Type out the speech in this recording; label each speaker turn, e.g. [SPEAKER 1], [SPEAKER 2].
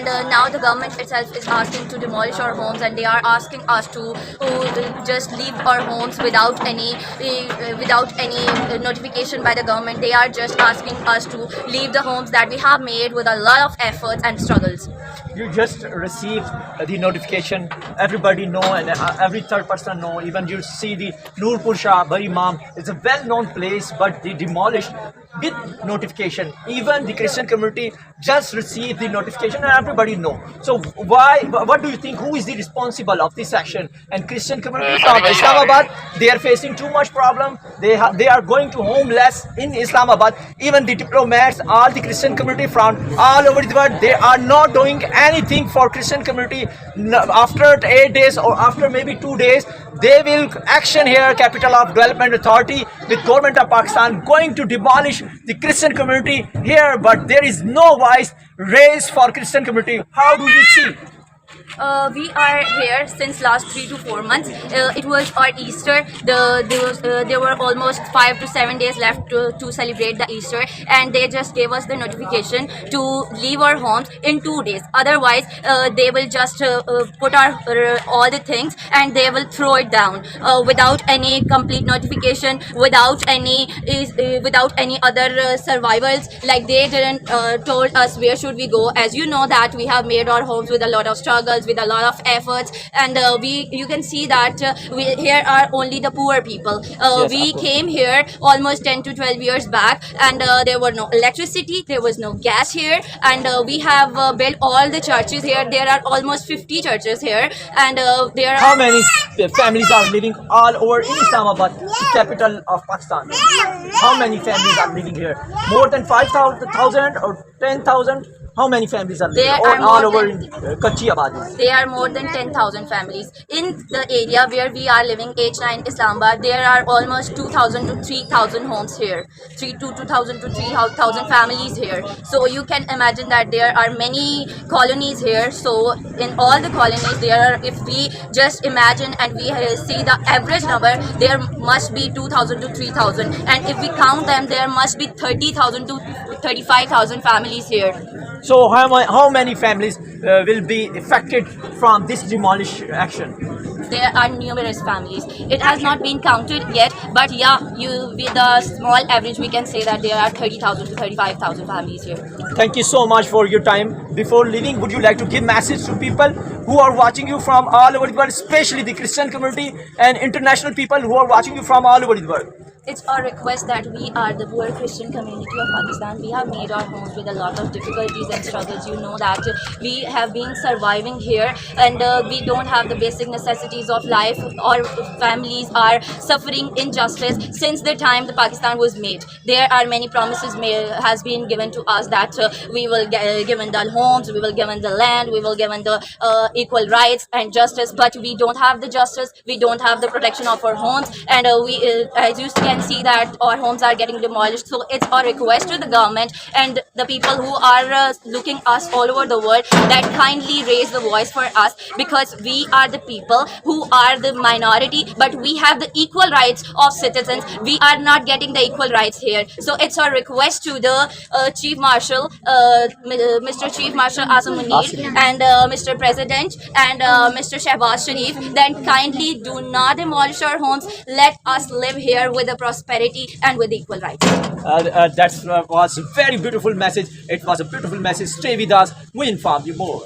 [SPEAKER 1] and now the government itself is asking to demolish our homes, and they are asking us to just leave our homes without any notification by the government. They are just asking us to leave the homes that we have made with a lot of efforts and struggles.
[SPEAKER 2] You just received the notification. Everybody know, and every third person know. Even you see the Noorpur Shah Bari Imam. It's a well-known place, but they demolished with notification. Even the Christian community just received the notification, and everybody know. So why? What do you think? Who is the responsible of this action? And Christian community from Islamabad, they are facing too much problem. They are going to homeless in Islamabad. Even the diplomats, all the Christian community from all over the world, they are not doing anything for Christian community. After 8 days or after maybe 2 days, they will action here, Capital of Development Authority with government of Pakistan going to demolish the Christian community here, but there is no voice raised for Christian community. How do you see?
[SPEAKER 1] We are here since last 3 to 4 months. It was our Easter. There were almost 5 to 7 days left to celebrate the Easter, and they just gave us the notification to leave our homes in 2 days. Otherwise, they will just put our all the things and they will throw it down without any complete notification, without any other survivals. Like they didn't told us where should we go. As you know that we have made our homes with a lot of struggles, with a lot of efforts, and you can see that here are only the poor people. We came here almost 10 to 12 years back, and there were no electricity, there was no gas here, and we have built all the churches here. There are almost 50 churches here, and there are
[SPEAKER 2] how many families are living all over in Islamabad, the capital of Pakistan? How many families are living here? More than 5,000 or 10,000? How many families are living all over in Kachi Abadi?
[SPEAKER 1] There are more than 10,000 families. In the area where we are living, H9 Islamabad, there are almost 2,000 to 3,000 homes here. 2,000 to 3,000 families here. So you can imagine that there are many colonies here. So in all the colonies, there are, if we just imagine and we see the average number, there must be 2,000 to 3,000. And if we count them, there must be 30,000 to 35,000 families here.
[SPEAKER 2] So how many families will be affected from this demolish action?
[SPEAKER 1] There are numerous families. It has not been counted yet, but yeah, with a small average, we can say that there are 30,000 to 35,000 families here.
[SPEAKER 2] Thank you so much for your time. Before leaving, would you like to give message to people who are watching you from all over the world, especially the Christian community and international people who are watching you from all over the world?
[SPEAKER 1] It's our request that we are the poor Christian community of Pakistan. We have made our homes with a lot of difficulties and struggles. You know that we have been surviving here, and we don't have the basic necessities of life. Our families are suffering injustice since the time the Pakistan was made. There are many promises has been given to us that we will get given the homes, we will given the land, we will given the equal rights and justice, but we don't have the justice, we don't have the protection of our homes, and as you can see that our homes are getting demolished. So it's our request to the government and the people who are looking us all over the world that kindly raise the voice for us, because we are the people who are the minority, but we have the equal rights of citizens. We are not getting the equal rights here. So it's our request to the Chief Marshal, Mr. Chief Marshal Azam Munir, and Mr. President and Mr. Shehbaz Sharif, then kindly do not demolish our homes. Let us live here with a prosperity and with equal rights.
[SPEAKER 2] That was a very beautiful message. It was a beautiful message. Stay with us. We inform you more.